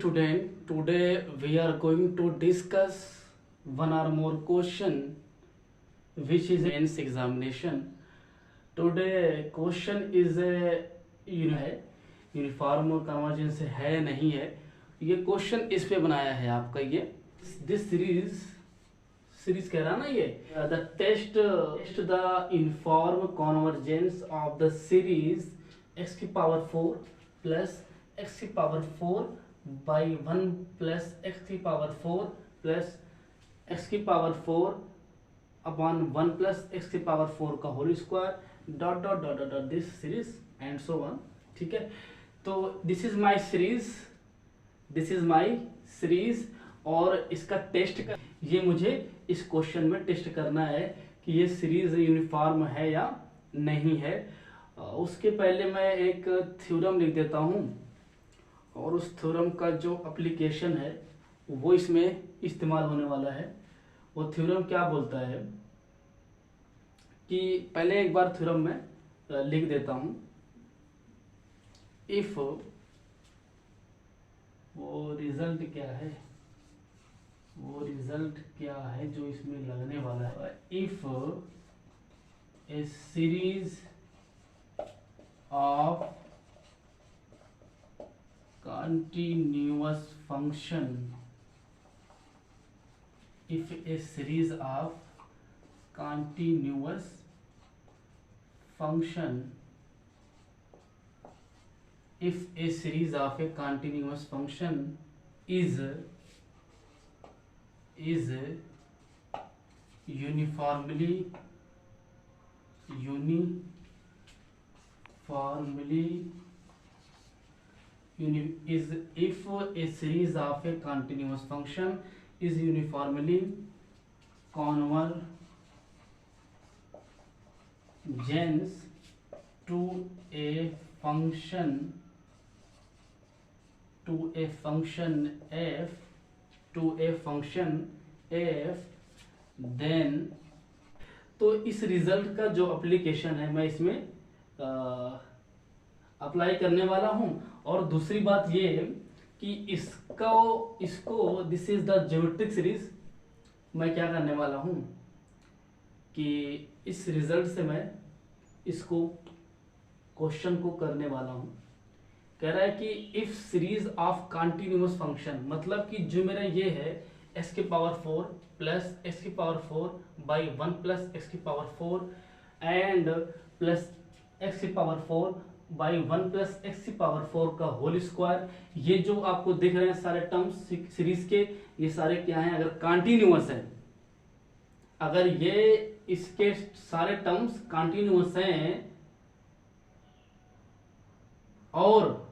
student, today we are going to discuss one or more question which is in examination. Today question is a uniform convergence है नहीं है, ये question इस पे बनाया है आपका। ये दिस सीरीज कह रहा ना, ये the test the uniform convergence of the series x की पावर 4 प्लस x की पावर 4 बाई 1 प्लस x की पावर 4 प्लस x की पावर 4 अपॉन 1 प्लस x की पावर 4 का whole square dot dot dot dot this series and so on. ठीक है, तो this is my series और इसका टेस्ट ये मुझे इस क्वेश्चन में टेस्ट करना है कि ये सीरीज यूनिफॉर्म है या नहीं है। उसके पहले मैं एक थ्योरम लिख देता हूँ और उस थ्योरम का जो एप्लीकेशन है वो इसमें इस्तेमाल होने वाला है। वो थ्योरम क्या बोलता है कि पहले एक बार थ्योरम में लिख देता हूँ। इफ वो रिजल्ट क्या है जो इसमें लगने वाला है। If A series of continuous function, if a series of continuous function, if a series of a continuous function is uniformly if a series of a continuous function is uniformly convergent to a function f, then तो इस result का जो application है मैं इसमें apply करने वाला हूं। और दूसरी बात ये है कि इसको this is the geometric series. मैं क्या करने वाला हूं कि इस रिजल्ट से मैं इसको क्वेश्चन को करने वाला हूं। कह रहा है कि if series of continuous function, मतलब कि जो मेरा ये है x की पावर 4 प्लस x की पावर 4 बाई 1 प्लस x की पावर 4 एंड प्लस x की पावर 4 बाई 1 प्लस x की पावर 4 का होल स्क्वायर। ये जो आपको दिख रहे हैं सारे टर्म्स सीरीज के, ये सारे क्या हैं? अगर कंटिन्यूअस है, अगर ये इसके सारे टर्म्स कंटिन्यूअस हैं और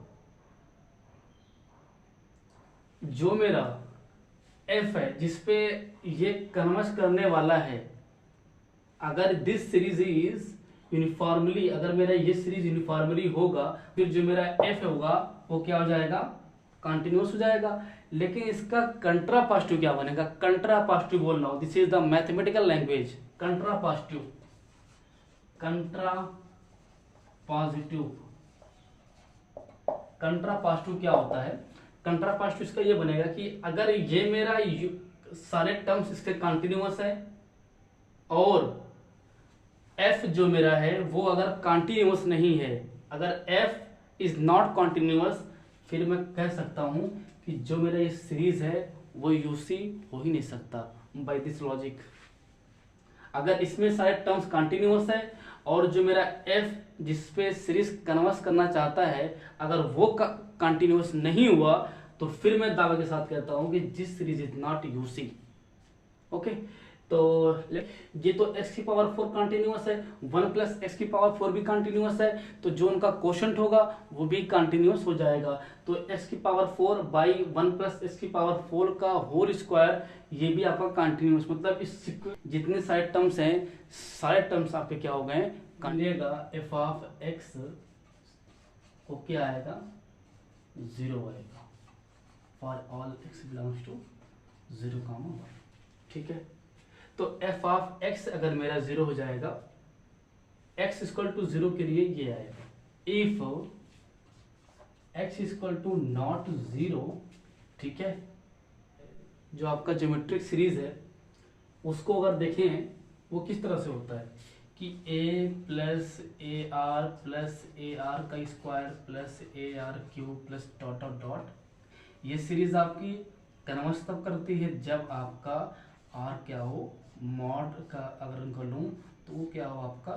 जो मेरा f है जिसपे ये कन्वर्ज करने वाला है, अगर दिस सीरीज इज यूनिफॉर्मली, अगर मेरा ये सीरीज यूनिफॉर्मली होगा, फिर जो मेरा f होगा वो क्या हो जाएगा? कंटिन्यूअस हो जाएगा। लेकिन इसका कंट्रापाजिटिव क्या बनेगा? कंट्रापाजिटिव बोल रहा हूं, this is the mathematical language. Contrapositive क्या होता है? कंट्रापाजिटिव इसका ये बनेगा कि अगर ये मेरा सारे टर्म्स इसके कंटिन्यूअस है और f जो मेरा है वो अगर कंटिन्यूअस नहीं है, अगर f इज नॉट कंटिन्यूअस, फिर मैं कह सकता हूं कि जो मेरा ये सीरीज है वो यूसी हो ही नहीं सकता बाय दिस लॉजिक। अगर इसमें सारे टर्म्स कंटिन्यूअस है और जो मेरा f जिसपे सीरीज कन्वर्स करना चाहता है, अगर वो कंटिन्यूअस नहीं हुआ, तो फिर मैं दावे के साथ कहता हूं कि this series is not UC. Okay, तो ये तो x की पावर 4 कंटिन्यूअस है, 1 प्लस x की पावर 4 भी कंटिन्यूअस है, तो जो उनका क्वोशंट होगा वो भी कंटिन्यूअस हो जाएगा। तो x की पावर 4 बाई 1 प्लस x की पावर 4 का होल स्क्वायर, ये भी आपका कंटिन्यूअस, मतलब इस जितने सारे टर्म्स हैं सारे टर्म्स आपके क्या हो गए? कहिएगा f ऑफ x को क्या आएगा? 0 आएगा for all x belongs to 0, 1। ठीक है, तो f ऑफ x अगर मेरा 0 हो जाएगा, x इक्वल टू 0 के लिए ये आएगा। If x equal to not 0 ठीक है। जो आपका ज्योमेट्रिक सीरीज है उसको अगर देखें वो किस तरह से होता है कि a plus a r plus a r का square plus a r cube plus dot dot dot. ये सीरीज आपकी कन्वर्स तब करती है जब आपका r क्या हो, मॉड का अगर उनको लूँ तो वो क्या हो आपका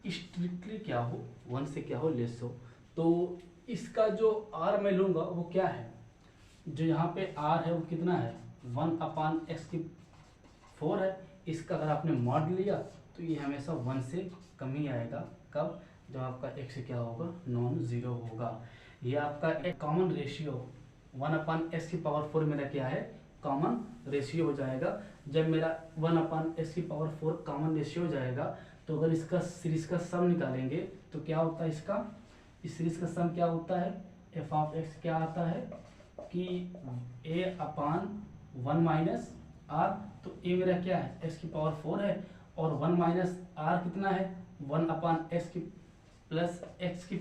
स्ट्रिक्टली क्या हो 1 से क्या हो लेस हो। तो इसका जो r मैं लूँगा वो क्या है, जो यहाँ पे r है वो कितना है 1/x⁴ है। इसका अगर आपने मॉड लिया तो ये हमेशा 1 से कम ही आएगा। कब? जब आपका x क्या होगा नॉन जीरो होगा। ये आपका एक कॉमन रेशियो 1/x⁴ मेरा क्या है कॉमन रेशियो हो जाएगा। जब मेरा 1/x⁴ कॉमन रेशियो हो जाएगा तो अगर इसका सीरीज का सम निकालेंगे तो क्या होता है इसका, इस सीरीज का सम क्या होता है f(x) क्या आता है कि a/1 माइनस r। तो a मेरा क्या है x⁴ है और 1 माइनस r कितना है 1/x प्लस x⁴।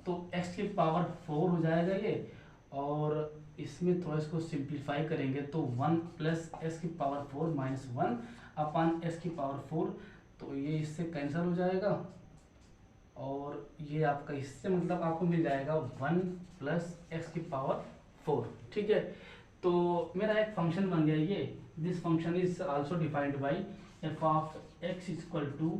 तो x⁴ हो जाएगा ये, और इसमें थोड़ा इसको सिंप्लीफाई करेंगे तो 1 प्लस x⁴ माइनस 1/x⁴। तो ये इससे कैंसिल हो जाएगा और ये आपका इससे मतलब आपको मिल जाएगा 1 प्लस x⁴। ठीक है। तो मेरा एक फंक्शन बन गया ये, this function is also defined by f(x) equal to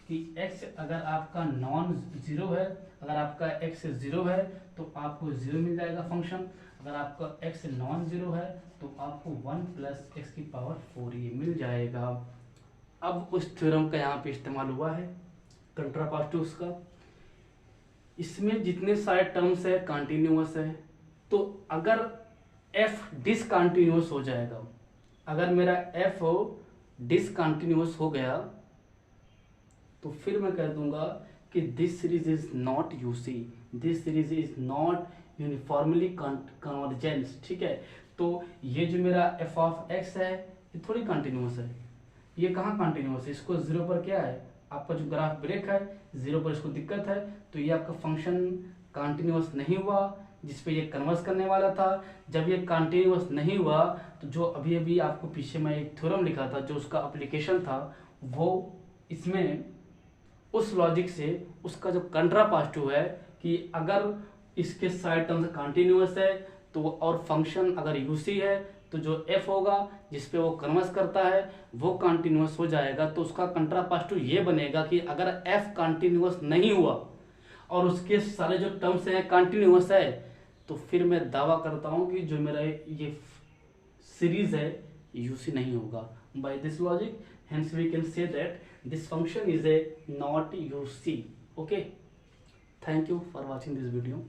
कि x अगर आपका नॉन जीरो है, अगर आपका x 0 है तो आपको 0 मिल जाएगा फंक्शन, अगर आपका x नॉन जीरो है तो आपको 1 प्लस x⁴ ये मिल जाएगा। अब उस थ्योरम का यहाँ पे इस्तेमाल हुआ है कंट्रापास्टिव्स का। इसमें जितने सारे टर्म्स है कॉन्टिन्यूअस है, तो अगर f डिसकंटिन्यूअस हो जाएगा, अगर मेरा f डिसकंटिन्यूअस हो गया तो फिर मैं कह दूंगा कि this series is not UC, this series is not uniformly convergence. ठीक है। तो ये जो मेरा f(x) है ये थोड़ी कंटिन्यूअस है, ये कहाँ कंटिन्यूअस है, इसको 0 पर क्या है आपका जो ग्राफ ब्रेक है 0 पर इसको दिक्कत है, तो ये आपका फंक्शन कंटिन्यूअस नहीं हुआ जिसपे ये कन्वर्स करने वाला था। जब ये कंटिन्यूअस नहीं हुआ तो जो अभी अभी आपको पीछे मैं एक थ्योरम लिखा था जो उसका एप्लीकेशन था वो इसमें उस लॉजिक से उसका जो कंट्रापास्टिव है कि अगर इसके साइड टर्म्स कंटिन्यूअस है तो और फंक्शन अगर यूसी है तो जो f होगा जिसपे वो कन्वर्स करता है वो कंटिन्यूअस हो जाएगा। तो उसका कंट्रापास्टिव ये बनेगा कि अगर f कंटिन्यूअस नहीं हुआ और उसके सारे जो टर्म्स हैं कंटिन्यूअस है तो फिर मैं दावा करता हूं कि जो मेरा ये सीरीज है यूसी नहीं होगा। By this logic hence we can say that this function is a not UC. Okay, thank you for watching this video.